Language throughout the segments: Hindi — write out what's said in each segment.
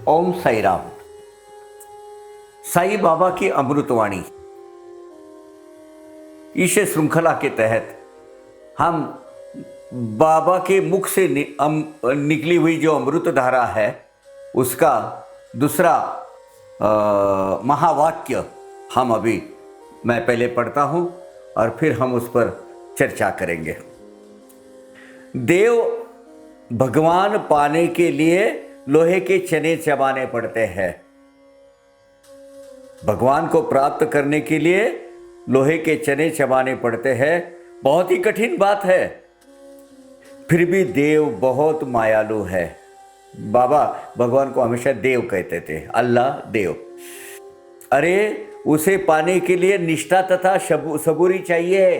ओम साई राम। साई बाबा की अमृतवाणी इस श्रृंखला के तहत हम बाबा के मुख से निकली हुई जो अमृत धारा है उसका दूसरा महावाक्य हम अभी मैं पहले पढ़ता हूं और फिर हम उस पर चर्चा करेंगे। देव भगवान पाने के लिए लोहे के चने चबाने पड़ते हैं। भगवान को प्राप्त करने के लिए लोहे के चने चबाने पड़ते हैं। बहुत ही कठिन बात है, फिर भी देव बहुत मायालु है। बाबा भगवान को हमेशा देव कहते थे, अल्लाह देव। अरे उसे पाने के लिए निष्ठा तथा सबूरी चाहिए।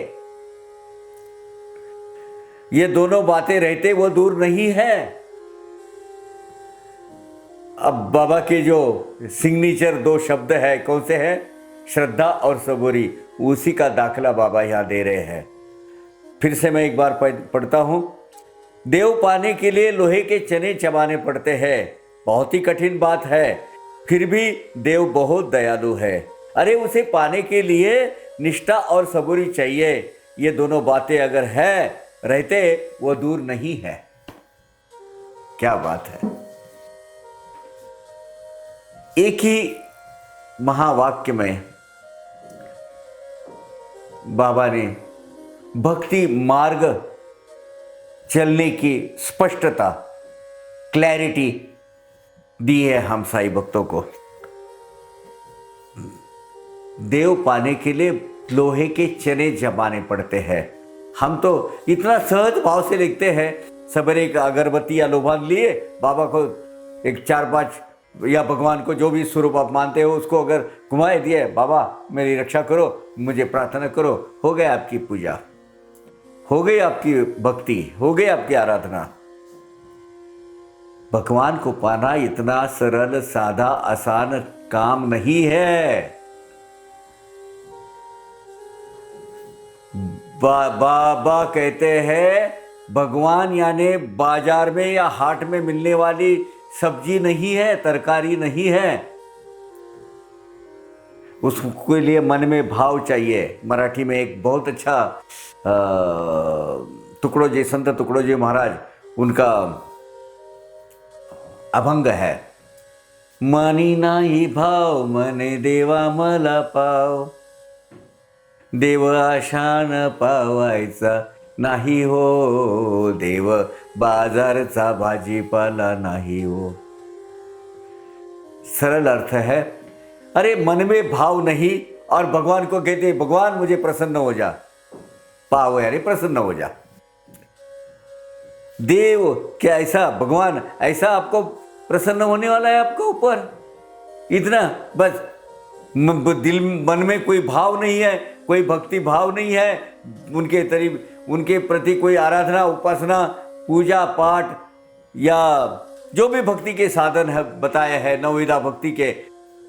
ये दोनों बातें रहते वो दूर नहीं है। अब बाबा के जो सिग्नेचर दो शब्द है कौन से हैं? श्रद्धा और सबूरी। उसी का दाखला बाबा यहां दे रहे हैं। फिर से मैं एक बार पढ़ता हूं। देव पाने के लिए लोहे के चने चबाने पड़ते हैं। बहुत ही कठिन बात है, फिर भी देव बहुत दयालु है। अरे उसे पाने के लिए निष्ठा और सबूरी चाहिए। ये दोनों बातें अगर है रहते वो दूर नहीं है। क्या बात है। एक ही महावाक्य में बाबा ने भक्ति मार्ग चलने की स्पष्टता, क्लैरिटी दी है हम साईं भक्तों को। देव पाने के लिए लोहे के चने जमाने पड़ते हैं। हम तो इतना सहज भाव से लिखते हैं। सवेरे एक अगरबत्ती या लोभान लिए बाबा को एक 4-5 या भगवान को जो भी स्वरूप आप मानते हो उसको अगर घुमाए दिए, बाबा मेरी रक्षा करो, मुझे प्रार्थना करो, हो गई आपकी पूजा, हो गई आपकी भक्ति, हो गई आपकी आराधना। भगवान को पाना इतना सरल सादा आसान काम नहीं है। बाबा कहते हैं भगवान यानी बाजार में या हाट में मिलने वाली सब्जी नहीं है, तरकारी नहीं है। उसके लिए मन में भाव चाहिए। मराठी में एक बहुत अच्छा तुकडोजी, संत तुकडोजी महाराज, उनका अभंग है, मनी नाही भाव मने देवा मला पाव, देव आशान पावायचा नाही हो, देव बाजारचा भाजीपाला नहीं हो। सरल अर्थ है, अरे मन में भाव नहीं और भगवान को कहते भगवान मुझे प्रसन्न हो जा। पाव यानी प्रसन्न हो जा। देव क्या ऐसा, भगवान ऐसा आपको प्रसन्न होने वाला है आपके ऊपर? इतना बस दिल मन में कोई भाव नहीं है, कोई भक्ति भाव नहीं है, उनके प्रति कोई आराधना, उपासना, पूजा पाठ या जो भी भक्ति के साधन है बताए हैं, नवविधा भक्ति के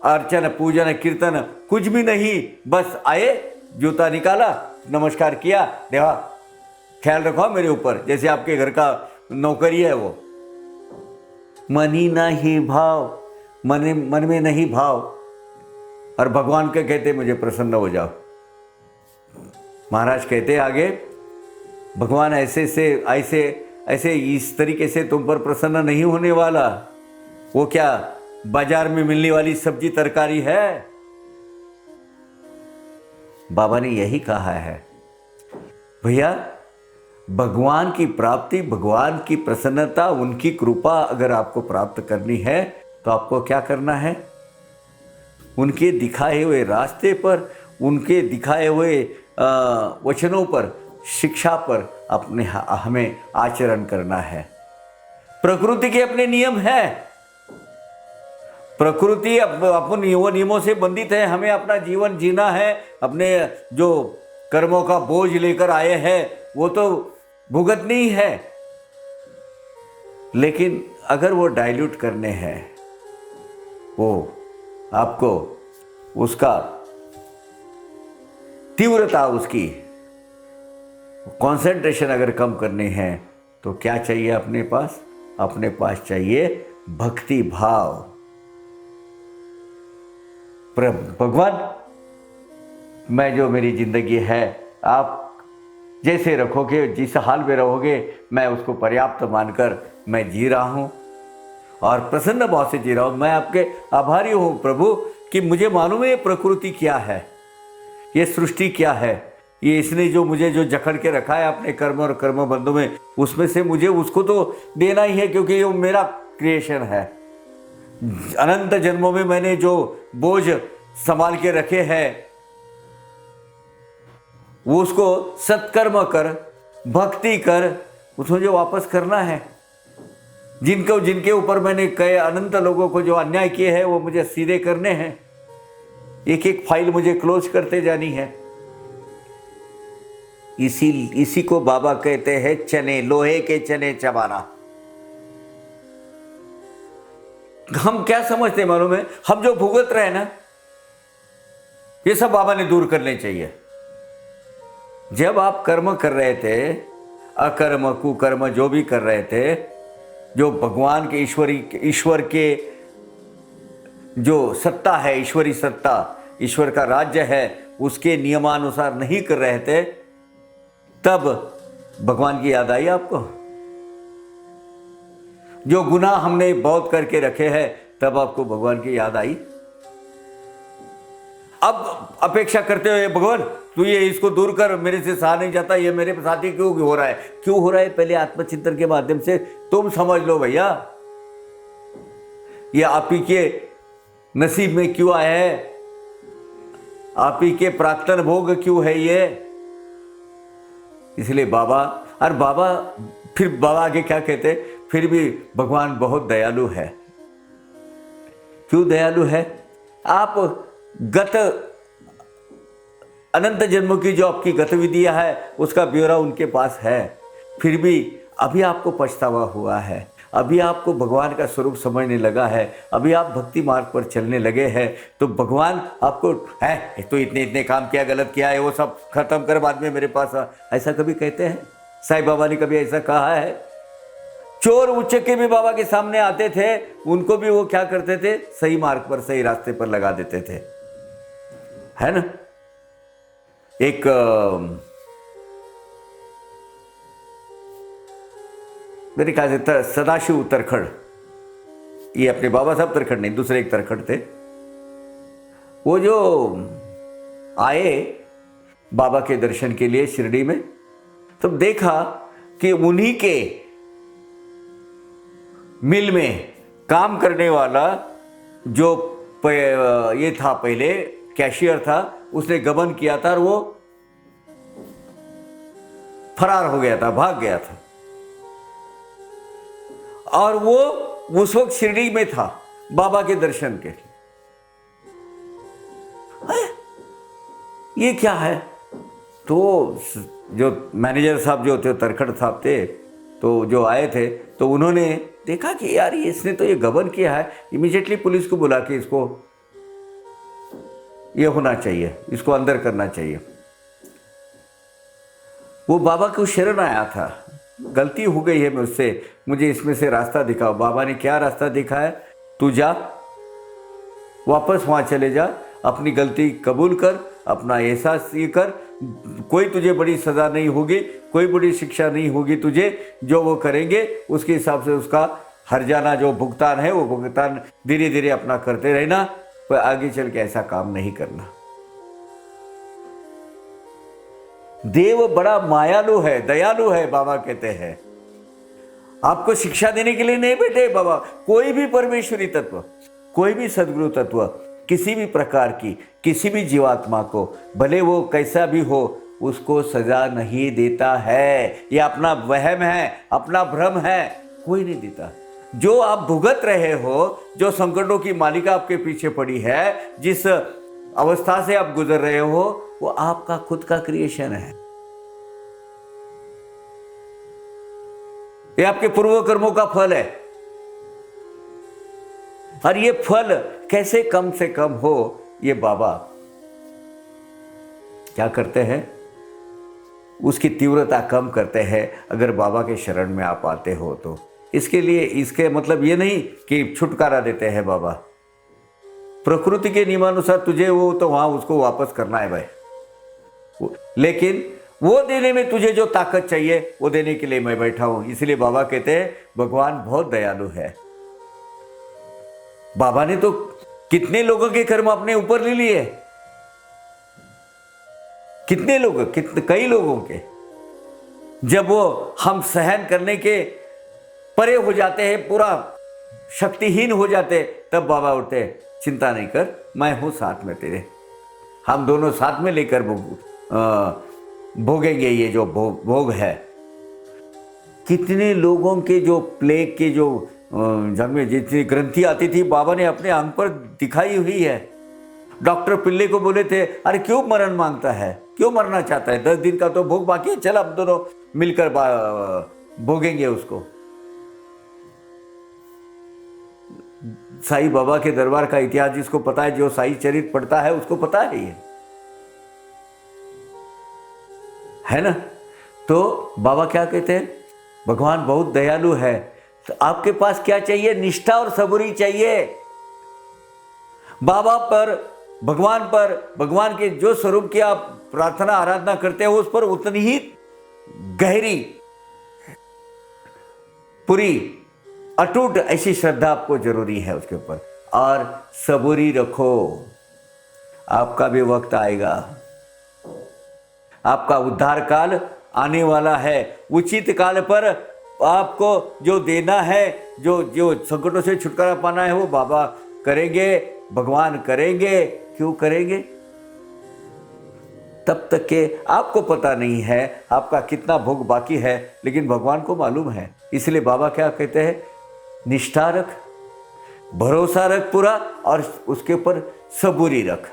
अर्चन पूजन कीर्तन कुछ भी नहीं। बस आए, जूता निकाला, नमस्कार किया, देवा ख्याल रखो मेरे ऊपर, जैसे आपके घर का नौकरी है वो। मनी नहीं भाव, मन में नहीं भाव और भगवान के कहते मुझे प्रसन्न हो जाओ। महाराज कहते आगे, भगवान ऐसे इस तरीके से तुम पर प्रसन्न नहीं होने वाला। वो क्या बाजार में मिलने वाली सब्जी तरकारी है? बाबा ने यही कहा है, भैया भगवान की प्राप्ति, भगवान की प्रसन्नता, उनकी कृपा अगर आपको प्राप्त करनी है तो आपको क्या करना है? उनके दिखाए हुए रास्ते पर, उनके दिखाए हुए वचनों पर, शिक्षा पर हमें आचरण करना है। प्रकृति के अपने नियम है। प्रकृति अपन वो नियमों से बंधित है। हमें अपना जीवन जीना है। अपने जो कर्मों का बोझ लेकर आए हैं वो तो भुगतनी है, लेकिन अगर वो डाइल्यूट करने हैं, वो आपको उसका तीव्रता, उसकी कंसंट्रेशन अगर कम करनी है तो क्या चाहिए अपने पास? अपने पास चाहिए भक्ति भाव। भगवान, मैं जो मेरी जिंदगी है आप जैसे रखोगे, जिस हाल में रहोगे, मैं उसको पर्याप्त मानकर मैं जी रहा हूँ और प्रसन्न भाव से जी रहा हूँ। मैं आपके आभारी हूँ प्रभु कि मुझे मालूम है ये प्रकृति क्या है, ये सृष्टि क्या है, ये इसने जो मुझे जो जकड़ के रखा है अपने कर्म और कर्म बंधु में, उसमें से मुझे उसको तो देना ही है, क्योंकि ये मेरा क्रिएशन है। अनंत जन्मों में मैंने जो बोझ संभाल के रखे हैं, वो उसको सत्कर्म कर, भक्ति कर, उसको जो वापस करना है। जिनके ऊपर मैंने कई अनंत लोगों को जो अन्याय किए हैं, वो मुझे सीधे करने हैं। एक एक फाइल मुझे क्लोज करते जानी है। इसी को बाबा कहते हैं चने, लोहे के चने चबाना। हम क्या समझते मालूम है, हम जो भुगत रहे ना, ये सब बाबा ने दूर करने चाहिए। जब आप कर्म कर रहे थे, अकर्म कुकर्म जो भी कर रहे थे, जो भगवान के ईश्वर के जो सत्ता है, ईश्वरी सत्ता, ईश्वर का राज्य है, उसके नियमानुसार नहीं कर रहे थे, तब भगवान की याद आई आपको। जो गुनाह हमने बहुत करके रखे हैं, तब आपको भगवान की याद आई। अब अपेक्षा करते हुए, भगवान तू ये इसको दूर कर, मेरे से सहा नहीं जाता, ये मेरे साथ ही क्यों हो रहा है, क्यों हो रहा है? पहले आत्मचिंतन के माध्यम से तुम समझ लो भैया, ये आप ही के नसीब में क्यों आया है, आप ही के प्राक्तन भोग क्यों है ये। इसलिए बाबा, और बाबा फिर बाबा आगे क्या कहते, फिर भी भगवान बहुत दयालु है। क्यों दयालु है? आप गत अनंत जन्मों की जो आपकी गतिविधियां है, उसका ब्यौरा उनके पास है, फिर भी अभी आपको पछतावा हुआ है, अभी आपको भगवान का स्वरूप समझने लगा है, अभी आप भक्ति मार्ग पर चलने लगे हैं, तो भगवान आपको है तो इतने काम किया, गलत किया है, वो सब खत्म कर, बाद में मेरे पास आ। ऐसा कभी कहते हैं? साईं बाबा ने कभी ऐसा कहा है? चोर उचक्के भी बाबा के सामने आते थे, उनको भी वो क्या करते थे, सही मार्ग पर, सही रास्ते पर लगा देते थे, है ना। एक मेरे ख्याल से सदाशिव तरखड़, ये अपने बाबा साहब तरखड़ नहीं, दूसरे एक तरखड़ थे, वो जो आए बाबा के दर्शन के लिए शिरडी में, तब देखा कि उन्हीं के मिल में काम करने वाला जो ये था, पहले कैशियर था, उसने गबन किया था और वो फरार हो गया था, भाग गया था, और वो उस वक्त शिरडी में था बाबा के दर्शन के लिए। ये क्या है? तो जो मैनेजर साहब जो थे, तरखड़ साहब थे, तो जो आए थे, तो उन्होंने देखा कि यार इसने तो ये गबन किया है, इमीडिएटली पुलिस को बुला के इसको ये होना चाहिए, इसको अंदर करना चाहिए। वो बाबा को शरण आया था, गलती हो गई है मुझसे, मुझे इसमें से रास्ता दिखाओ। बाबा ने क्या रास्ता दिखाया? तू जा, वापस वहां चले जा, अपनी गलती कबूल कर, अपना एहसास ये कर, कोई तुझे बड़ी सजा नहीं होगी, कोई बड़ी शिक्षा नहीं होगी तुझे, जो वो करेंगे उसके हिसाब से उसका हर्जाना जो भुगतान है, वो भुगतान धीरे धीरे अपना करते रहना, पर आगे चल के ऐसा काम नहीं करना। देव बड़ा मायालु है, दयालु है, बाबा कहते हैं। आपको शिक्षा देने के लिए नहीं बैठे बाबा। कोई भी परमेश्वरी तत्व, कोई भी सदगुरु तत्व किसी भी प्रकार की किसी भी जीवात्मा को, भले वो कैसा भी हो, उसको सजा नहीं देता है। ये अपना वहम है, अपना भ्रम है, कोई नहीं देता। जो आप भुगत रहे हो, जो संकटों की मालिका आपके पीछे पड़ी है, जिस अवस्था से आप गुजर रहे हो, वो आपका खुद का क्रिएशन है। ये आपके पूर्व कर्मों का फल है। और ये फल कैसे कम से कम हो, ये बाबा क्या करते हैं, उसकी तीव्रता कम करते हैं, अगर बाबा के शरण में आप आते हो तो। इसके लिए, इसके मतलब ये नहीं कि छुटकारा देते हैं बाबा, प्रकृति के नियमानुसार तुझे वो तो वहां उसको वापस करना है भाई, लेकिन वो देने में तुझे जो ताकत चाहिए वो देने के लिए मैं बैठा हूं। इसलिए बाबा कहते हैं भगवान बहुत दयालु है। बाबा ने तो कितने लोगों के कर्म अपने ऊपर ले लिए, कितने लोग, कई लोगों के। जब वो हम सहन करने के परे हो जाते हैं, पूरा शक्तिहीन हो जाते, तब बाबा उठते, चिंता नहीं कर, मैं हूं साथ में तेरे, हम दोनों साथ में लेकर भोगेंगे ये जो भोग है। कितने लोगों के जो प्लेग के जो जब में जितनी ग्रंथि आती थी बाबा ने अपने अंग पर दिखाई हुई है। डॉक्टर पिल्ले को बोले थे, अरे क्यों मरण मांगता है, क्यों मरना चाहता है, 10 दिन का तो भोग बाकी है, चल अब दोनों मिलकर भोगेंगे उसको। साईं बाबा के दरबार का इतिहास जिसको पता है, जो साईं चरित पढ़ता है उसको पता है ये, है ना। तो बाबा क्या कहते हैं, भगवान बहुत दयालु है। तो आपके पास क्या चाहिए, निष्ठा और सबूरी चाहिए। बाबा पर, भगवान के जो स्वरूप की आप प्रार्थना आराधना करते हो उस पर उतनी ही गहरी, पूरी अटूट ऐसी श्रद्धा आपको जरूरी है उसके ऊपर। और सबूरी रखो, आपका भी वक्त आएगा, आपका उद्धार काल आने वाला है। उचित काल पर आपको जो देना है, जो संकटों से छुटकारा पाना है, वो बाबा करेंगे, भगवान करेंगे। क्यों करेंगे, तब तक के आपको पता नहीं है आपका कितना भोग बाकी है, लेकिन भगवान को मालूम है। इसलिए बाबा क्या कहते हैं, निष्ठा रख, भरोसा रख पूरा, और उसके ऊपर सबूरी रख।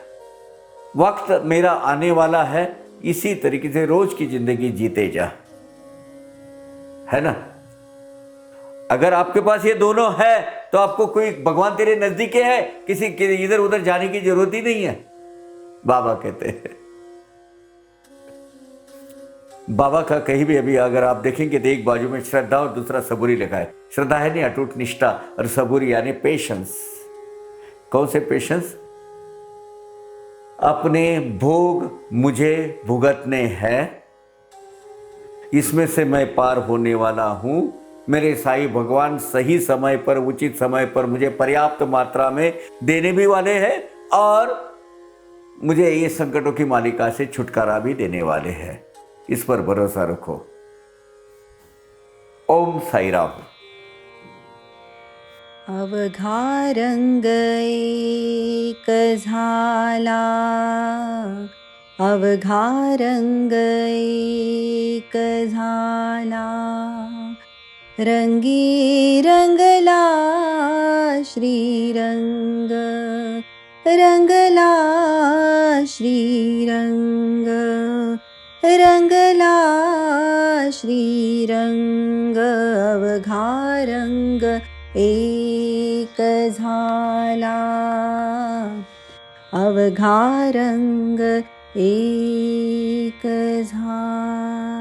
वक्त मेरा आने वाला है, इसी तरीके से रोज की जिंदगी जीते जा, है ना। अगर आपके पास ये दोनों है तो आपको कोई, भगवान तेरे नजदीक है, किसी के इधर उधर जाने की जरूरत ही नहीं है, बाबा कहते हैं। बाबा का कहीं भी अभी अगर आप देखेंगे तो एक बाजू में श्रद्धा और दूसरा सबूरी लिखा है। श्रद्धा है नहीं अटूट निष्ठा, और सबूरी यानी पेशेंस। कौन से पेशेंस, अपने भोग मुझे भुगतने हैं, इसमें से मैं पार होने वाला हूं। मेरे साईं भगवान सही समय पर, उचित समय पर मुझे पर्याप्त मात्रा में देने भी वाले हैं, और मुझे ये संकटों की मालिका से छुटकारा भी देने वाले हैं। इस पर भरोसा रखो। ओम साई राम। अवघा रंग एक झाला, अवघा रंग एक झाला, रंगी रंगला श्रीरंग, रंगला श्रीरंग, रंगला श्रीरंग। अवघा रंग एक झाला, अवघा रंग एक झाला।